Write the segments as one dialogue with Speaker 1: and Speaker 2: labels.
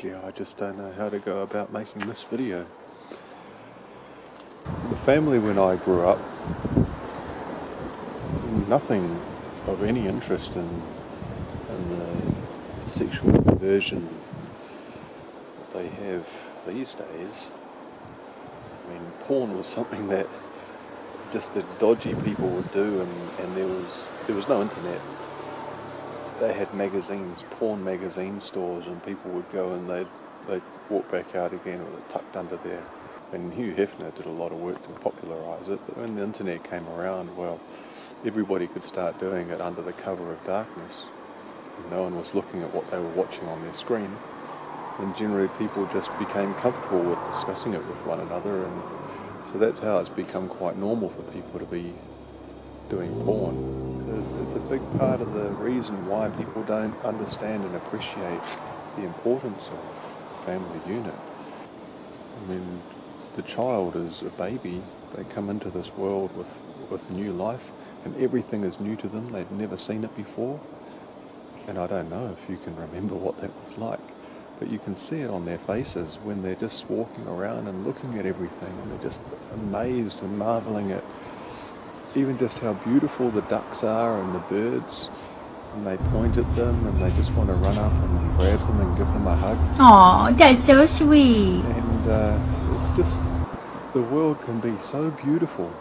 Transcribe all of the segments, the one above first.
Speaker 1: Yeah, I just don't know how to go about making this video. The family when I grew up, nothing of any interest in the sexual perversion that they have these days. I mean, porn was something that just the dodgy people would do, and there was no internet. They had magazines, porn magazine stores, and people would go and they'd walk back out again with it tucked under there. And Hugh Hefner did a lot of work to popularise it, but when the internet came around, well, everybody could start doing it under the cover of darkness. No one was looking at what they were watching on their screen, and generally people just became comfortable with discussing it with one another, and so that's how it's become quite normal for people to be doing porn. It's a big part of the reason why people don't understand and appreciate the importance of the family unit. I mean, the child is a baby. They come into this world with new life, and everything is new to them. They've never seen it before. And I don't know if you can remember what that was like, but you can see it on their faces when they're just walking around and looking at everything, and they're just amazed and marveling at even just how beautiful the ducks are and the birds, and they point at them and they just want to run up and grab them and give them a hug.
Speaker 2: Oh, that's so sweet.
Speaker 1: And it's just, the world can be so beautiful,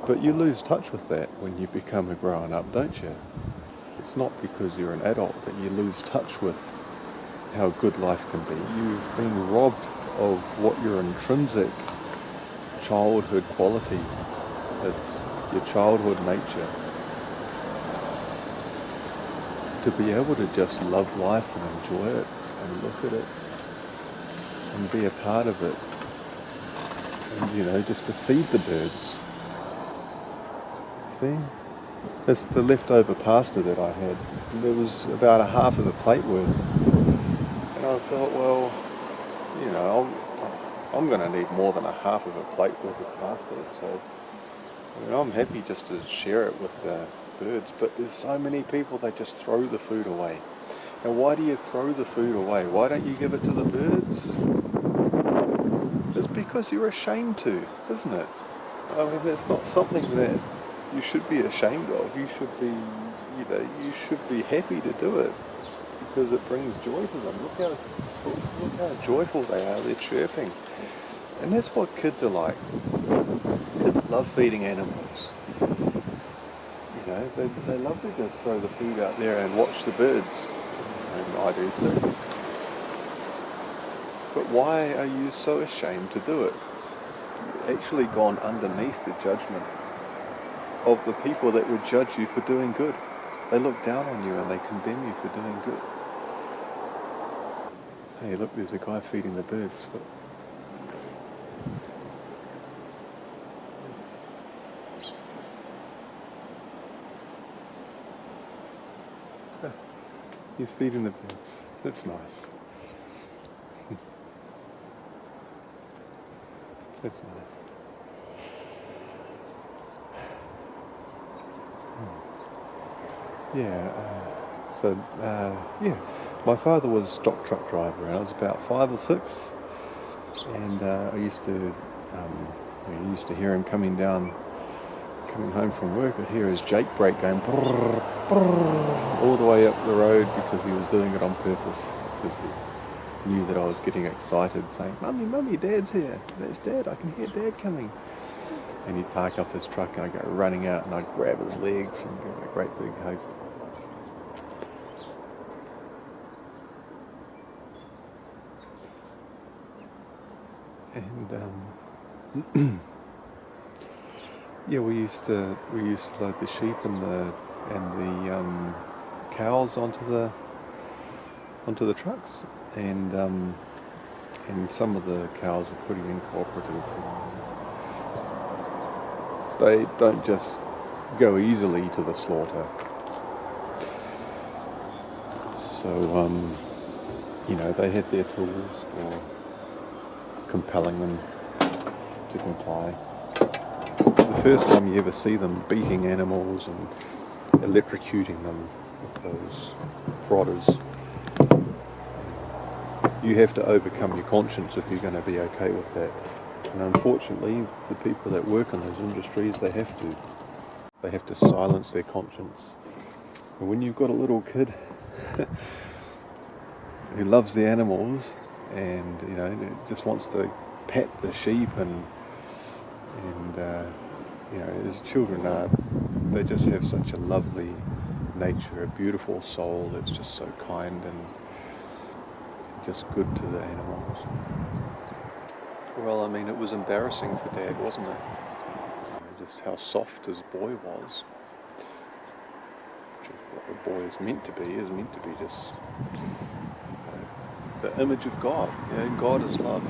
Speaker 1: but you lose touch with that when you become a grown up, don't you? It's not because you're an adult that you lose touch with how good life can be. You've been robbed of what your intrinsic childhood quality. It's your childhood nature. To be able to just love life and enjoy it and look at it and be a part of it, and just to feed the birds. See? That's the leftover pasta that I had. There was about a half of a plate worth. And I thought, well, I'm going to need more than a half of a plate worth of pasta, so I'm happy just to share it with the birds, but there's so many people, they just throw the food away. And why do you throw the food away? Why don't you give it to the birds? It's because you're ashamed to, isn't it? I mean, that's not something that you should be ashamed of. You should be happy to do it because it brings joy to them. Look how joyful they are. They're chirping. And that's what kids are like. Kids love feeding animals. They love to just throw the food out there and watch the birds. And I do too. But why are you so ashamed to do it? You've actually gone underneath the judgment of the people that would judge you for doing good. They look down on you and they condemn you for doing good. Hey, look, there's a guy feeding the birds. Look. He's feeding the birds. That's nice. That's nice. My father was a stock truck driver, and I was about 5 or 6, and I used to hear him coming home from work. I'd hear his Jake brake going brrr, brrr, all the way up the road because he was doing it on purpose, because he knew that I was getting excited, saying, Mummy, Dad's here. There's Dad, I can hear Dad coming. And he'd park up his truck and I'd go running out and I'd grab his legs and give him a great big hug. And we used to load the sheep and the cows onto the trucks, and some of the cows were pretty uncooperative. They don't just go easily to the slaughter. So they had their tools for compelling them to comply. The first time you ever see them beating animals and electrocuting them with those rodders, you have to overcome your conscience if you're going to be okay with that. And unfortunately, the people that work in those industries, they have to silence their conscience. And when you've got a little kid who loves the animals and just wants to pat the sheep and as children are, they just have such a lovely nature, a beautiful soul that's just so kind and just good to the animals. Well, I mean, it was embarrassing for Dad, wasn't it? Just how soft his boy was. Which is what a boy is meant to be just the image of God. God is love.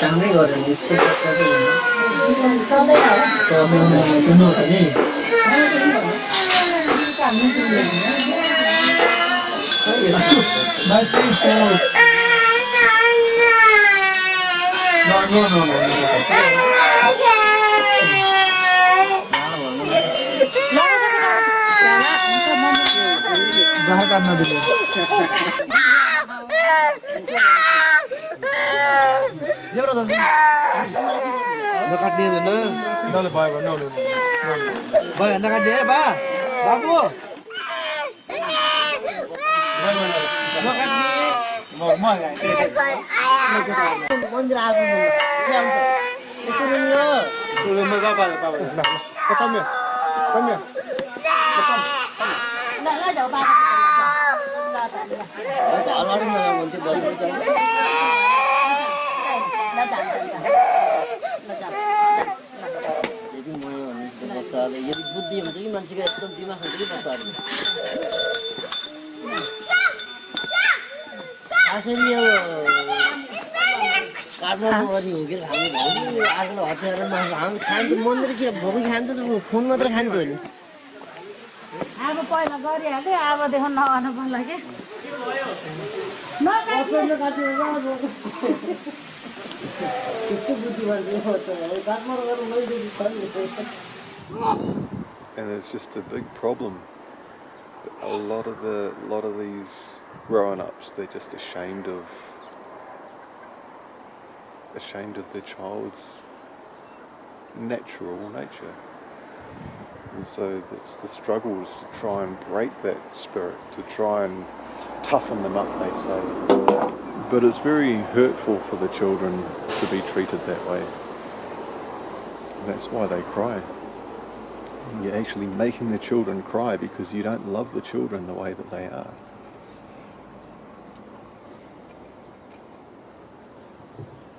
Speaker 3: चांगले गरेर यस्तो यदि बुद्धि हुन्छ कि मान्छेको एकदम दिमाग हुन्छ कि बच्चाहरु आखिरी यो काट्नु अनि हुकेर खानु भयो आगो हतियार मासु हामी खान्छ मन्दिर के भोगी खान्छ त खुन मात्र खान्छ नि
Speaker 2: अब पहिला गरिहाले अब देखो नआउनु पर्ला के
Speaker 3: बच्चाले काट्नु त्यस्तो बुद्धि भन्छ काट्नु गर्नु मैले छ
Speaker 1: And it's just a big problem. A lot of these grown-ups, they're just ashamed of their child's natural nature. And so it's the struggle is to try and break that spirit, to try and toughen them up, they say. But it's very hurtful for the children to be treated that way. And that's why they cry. You're actually making the children cry because you don't love the children the way that they are.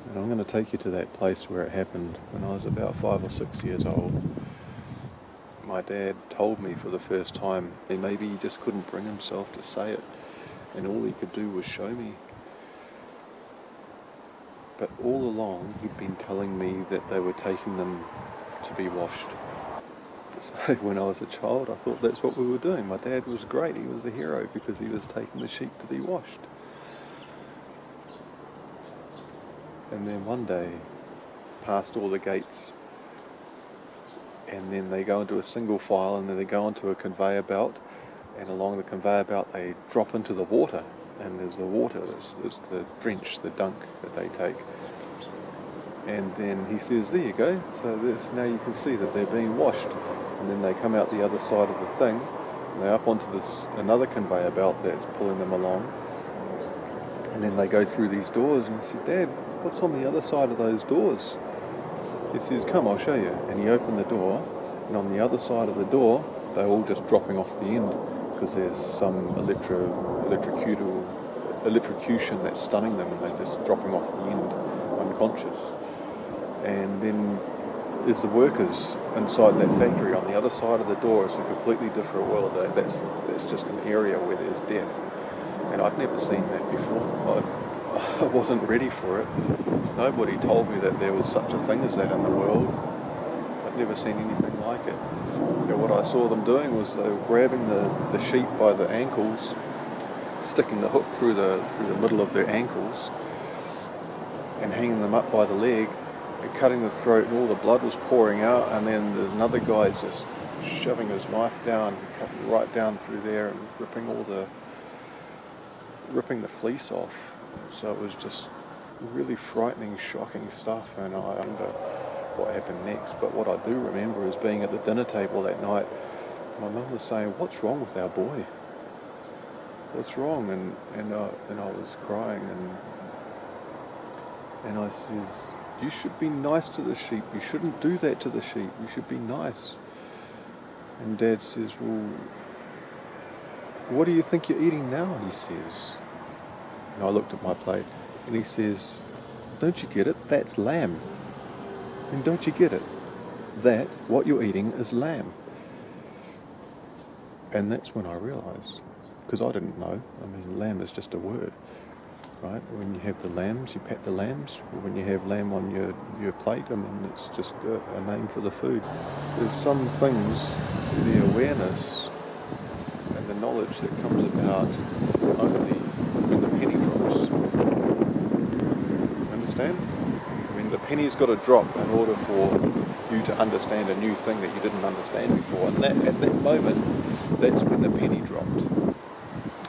Speaker 1: And I'm going to take you to that place where it happened when I was about 5 or 6 years old. My dad told me for the first time, and maybe he just couldn't bring himself to say it, and all he could do was show me. But all along he'd been telling me that they were taking them to be washed. So when I was a child, I thought that's what we were doing. My dad was great. He was a hero because he was taking the sheep to be washed. And then one day, past all the gates, and then they go into a single file, and then they go onto a conveyor belt, and along the conveyor belt they drop into the water, and there's the water, it's the drench, the dunk that they take. And then he says, there you go, so now you can see that they're being washed. And then they come out the other side of the thing, and they're up onto another conveyor belt that's pulling them along. And then they go through these doors, and I said, Dad, what's on the other side of those doors? He says, come, I'll show you. And he opened the door, and on the other side of the door, they're all just dropping off the end because there's some electrocution that's stunning them, and they're just dropping off the end, unconscious. And then there's the workers inside that factory. On the other side of the door is a completely different world. That's just an area where there's death. And I'd never seen that before. I wasn't ready for it. Nobody told me that there was such a thing as that in the world. I'd never seen anything like it. But what I saw them doing was they were grabbing the sheep by the ankles, sticking the hook through the middle of their ankles, and hanging them up by the leg, and cutting the throat, and all the blood was pouring out. And then there's another guy just shoving his knife down, cutting right down through there, and ripping the fleece off. So it was just really frightening, shocking stuff, and I remember what happened next. But what I do remember is being at the dinner table that night. My mum was saying, "What's wrong with our boy? What's wrong?" And I was crying, and I says, "You should be nice to the sheep. You shouldn't do that to the sheep. You should be nice." And Dad says, "Well, what do you think you're eating now?" he says. And I looked at my plate, and he says, "Don't you get it? That's lamb. And don't you get it? That, what you're eating, is lamb." And that's when I realised, because I didn't know. I mean, lamb is just a word, right? When you have the lambs, you pat the lambs. When you have lamb on your plate, I mean, it's just a name for the food. There's some things, the awareness and the knowledge that comes about only when the penny drops. Understand? I mean, the penny's got to drop in order for you to understand a new thing that you didn't understand before. And at that moment, that's when the penny dropped.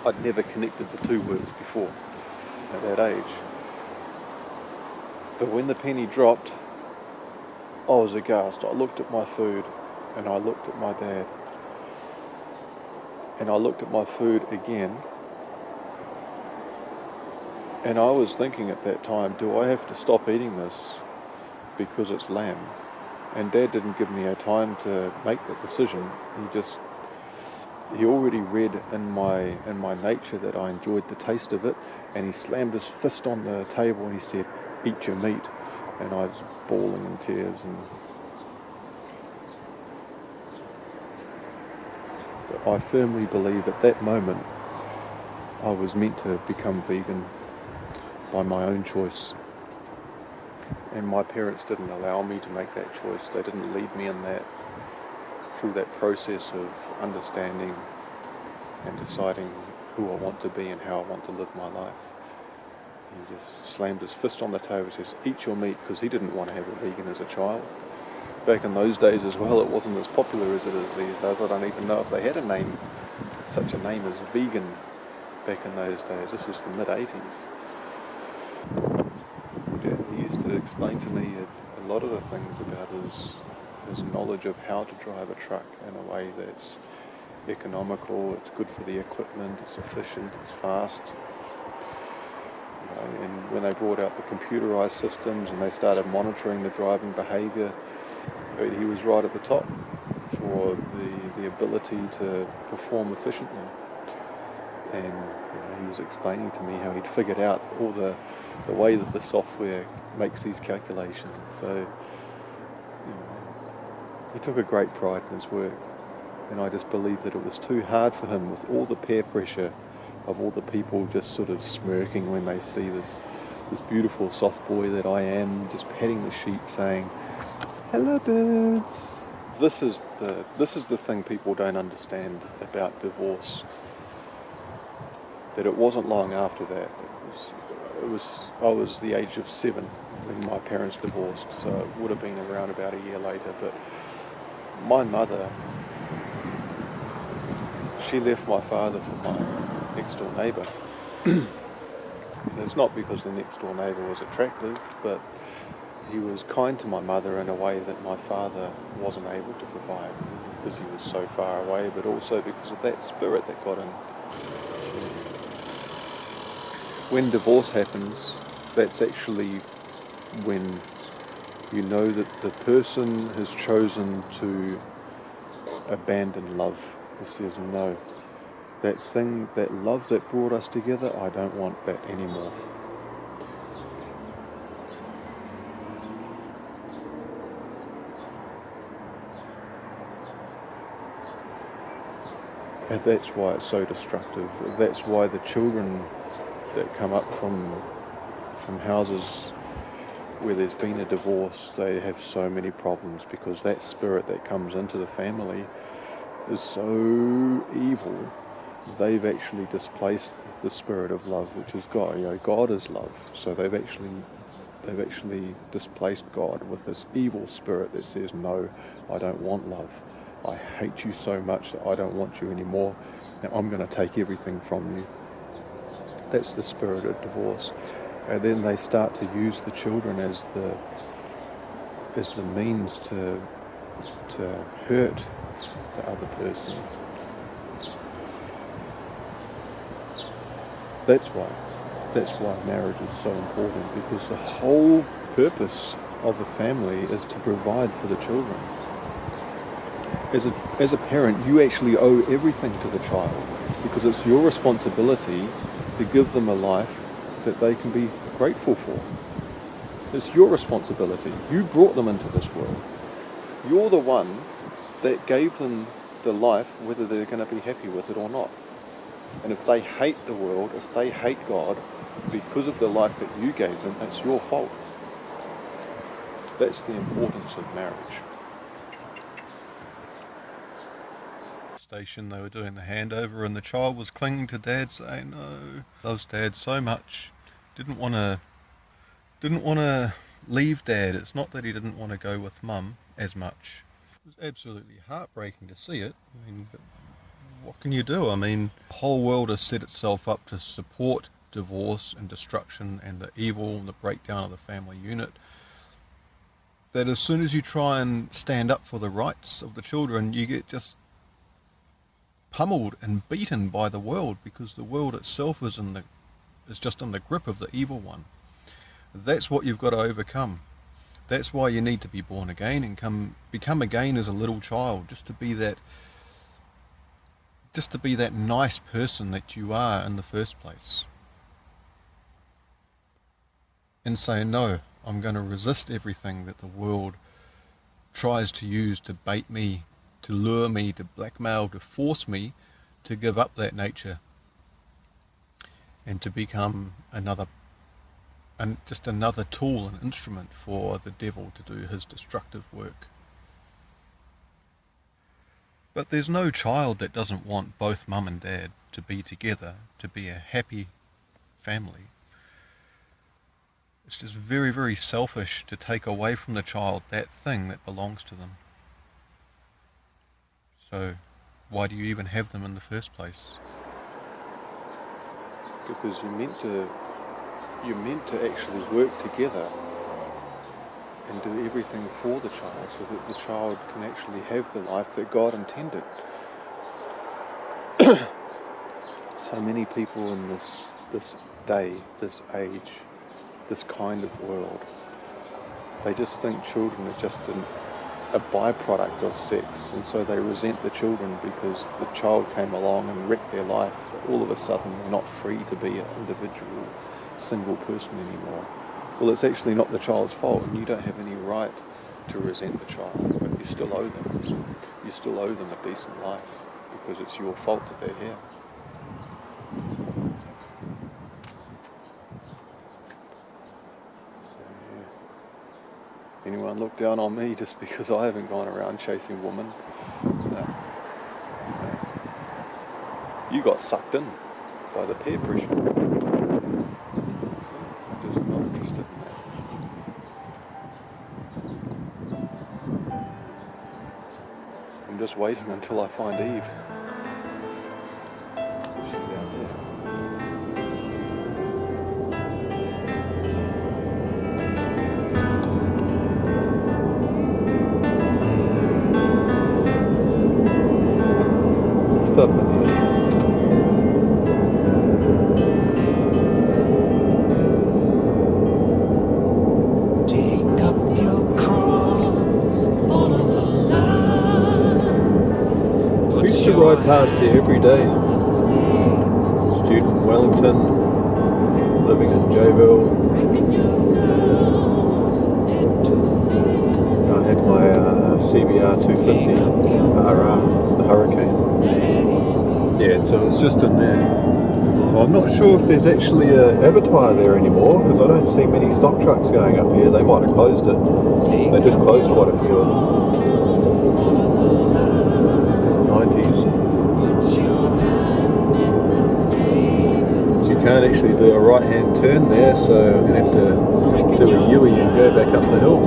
Speaker 1: I'd never connected the two words before at that age. But when the penny dropped, I was aghast. I looked at my food, and I looked at my dad, and I looked at my food again, and I was thinking at that time, do I have to stop eating this because it's lamb? And Dad didn't give me a time to make that decision. He already read in my nature that I enjoyed the taste of it, and he slammed his fist on the table and he said, "Eat your meat." And I was bawling in tears. But I firmly believe at that moment I was meant to become vegan by my own choice. And my parents didn't allow me to make that choice. They didn't lead me in that, through that process of understanding and deciding who I want to be and how I want to live my life. He just slammed his fist on the table and says, "Eat your meat," because he didn't want to have a vegan as a child. Back in those days as well, it wasn't as popular as it is these days. I don't even know if they had a name, such a name as vegan back in those days. This was the mid-80s. He used to explain to me a lot of the things about his knowledge of how to drive a truck in a way that's economical, it's good for the equipment, it's efficient, it's fast. And when they brought out the computerized systems and they started monitoring the driving behaviour, he was right at the top for the ability to perform efficiently. And he was explaining to me how he'd figured out all the way that the software makes these calculations. So he took a great pride in his work, and I just believe that it was too hard for him with all the peer pressure of all the people just sort of smirking when they see this beautiful soft boy that I am, just petting the sheep saying, "Hello birds." This is the thing people don't understand about divorce. That it wasn't long after that. I was the age of 7 when my parents divorced, so it would have been around about a year later. But my mother, she left my father for my next door neighbour. And it's not because the next door neighbour was attractive, but he was kind to my mother in a way that my father wasn't able to provide because he was so far away, but also because of that spirit that got in. When divorce happens, that's actually when you know that the person has chosen to abandon love. It says, no, that thing, that love that brought us together, I don't want that anymore. And that's why it's so destructive. That's why the children that come up from from houses where there's been a divorce, they have so many problems because that spirit that comes into the family is so evil. They've actually displaced the spirit of love, which is God. God is love. So they've actually displaced God with this evil spirit that says, no, I don't want love. I hate you so much that I don't want you anymore. Now I'm going to take everything from you. That's the spirit of divorce. And then they start to use the children as the means to hurt the other person. That's why marriage is so important, because the whole purpose of a family is to provide for the children. As a parent, you actually owe everything to the child, because it's your responsibility to give them a life that they can be grateful for. It's your responsibility. You brought them into this world. You're the one that gave them the life, whether they're going to be happy with it or not. And if they hate the world, if they hate God because of the life that you gave them, it's your fault. That's the importance of marriage. Station, they were doing the handover, and the child was clinging to Dad, saying, no, loves Dad so much, didn't want to leave Dad. It's not that he didn't want to go with Mum as much. It was absolutely heartbreaking to see it. I mean, but what can you do? I mean, the whole world has set itself up to support divorce and destruction and the evil and the breakdown of the family unit, that as soon as you try and stand up for the rights of the children, you get just pummeled and beaten by the world, because the world itself is just in the grip of the evil one. That's what you've got to overcome. That's why you need to be born again and become again as a little child, just to be that nice person that you are in the first place. And say, no, I'm going to resist everything that the world tries to use to bait me, to lure me, to blackmail, to force me to give up that nature and to become just another tool, an instrument for the devil to do his destructive work. But there's no child that doesn't want both Mum and Dad to be together, to be a happy family. It's just very, very selfish to take away from the child that thing that belongs to them. So why do you even have them in the first place? Because you're meant to actually work together and do everything for the child, so that the child can actually have the life that God intended. So many people in this day, this age, this kind of world, they just think children are just a byproduct of sex, and so they resent the children because the child came along and wrecked their life. All of a sudden they're not free to be an individual, single person anymore. Well, it's actually not the child's fault, and you don't have any right to resent the child, but you still owe them. You still owe them a decent life, because it's your fault that they're here. Anyone look down on me just because I haven't gone around chasing women? No. You got sucked in by the peer pressure. I'm just not interested in that. I'm just waiting until I find Eve. She's down there. Up in here.
Speaker 4: Take up your cross, follow the line.
Speaker 1: We used to ride past here every day. Student in Wellington, living in Jayville. I had my CBR 250 RR, the Hurricane. Yeah, so it's just in there. Well, I'm not sure if there's actually an abattoir there anymore because I don't see many stock trucks going up here. They might have closed it. They did close quite a few of them. 90s. But you can't actually do a right-hand turn there, so I'm going to have to do a U-ey and go back up the hill.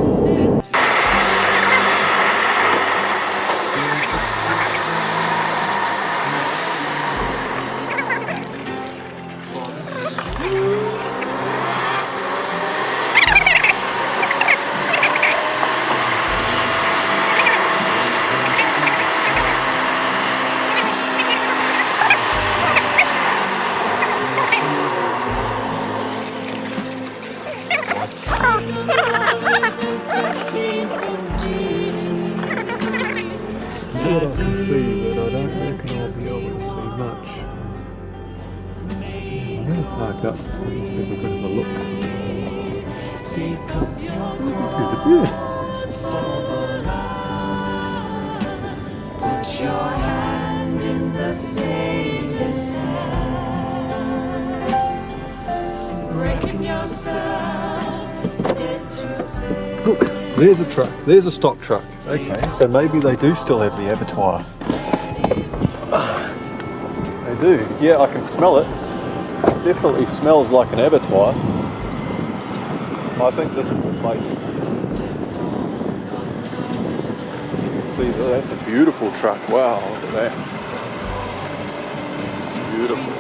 Speaker 1: What I can see, but I don't reckon I'll be able to see much. I'm going to park up and just have a bit of a look. There's a bird.
Speaker 4: Put your hand in the Savior's hand. Reckon yourselves dead to sin.
Speaker 1: Look, there's a truck. There's a stock truck. Okay, so maybe they do still have the abattoir. They do. Yeah, I can smell it. It definitely smells like an abattoir. I think this is the place. See, that's a beautiful truck. Wow, look at that. Beautiful.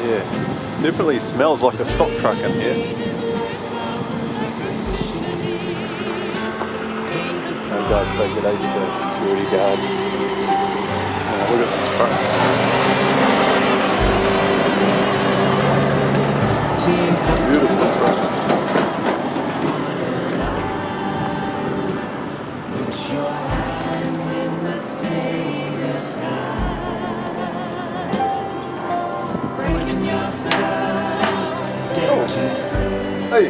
Speaker 1: Yeah, definitely smells like a stock truck in here. And guys say good day to the security guards. Look at this truck. Beautiful truck.
Speaker 4: Put your hand in the Savior's hand. Reckon yourselves dead to sin.
Speaker 1: Hey,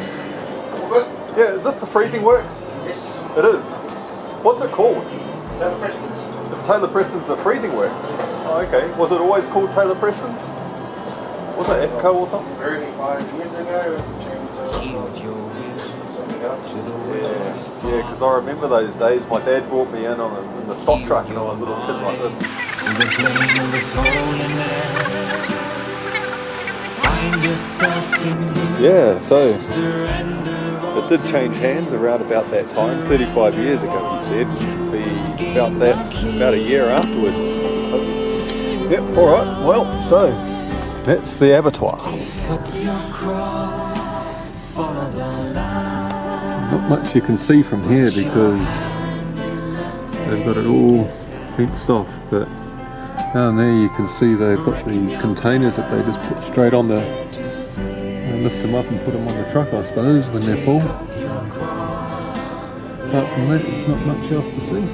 Speaker 1: yeah, is this the freezing works?
Speaker 5: Yes.
Speaker 1: It is. What's it called?
Speaker 5: Taylor Preston's.
Speaker 1: Is Taylor Preston's the freezing works? Oh, okay. Was it always called Taylor Preston's? Was it FCO or something?
Speaker 5: 35 years ago, changed to something else.
Speaker 1: Yeah, because I remember those days. My dad brought me in on in the stock truck and I was a little kid like this.
Speaker 4: To the flame of His holiness. Find yourself in Him.
Speaker 1: Yeah, so
Speaker 4: Surrender.
Speaker 1: it did change hands around about that time, 35 years ago, he said. About a year afterwards. Yep, alright, well, so that's the abattoir. Not much you can see from here because they've got it all fenced off, but down there you can see they've got these containers that they just put straight on the, lift them up and put them on the truck, I suppose, when they're full. Apart from that, there's not much else to see.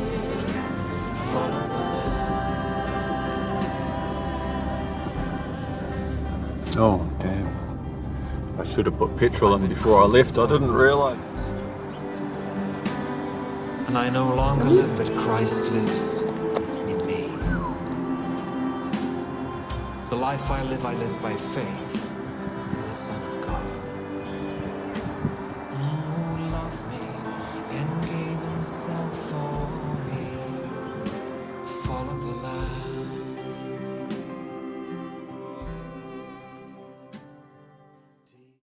Speaker 1: Oh, damn. I should have put petrol in before I left. I didn't realise.
Speaker 4: And I no longer live, but Christ lives in me. The life I live by faith in the Son of God, who loved me and gave Himself for me. Follow the light.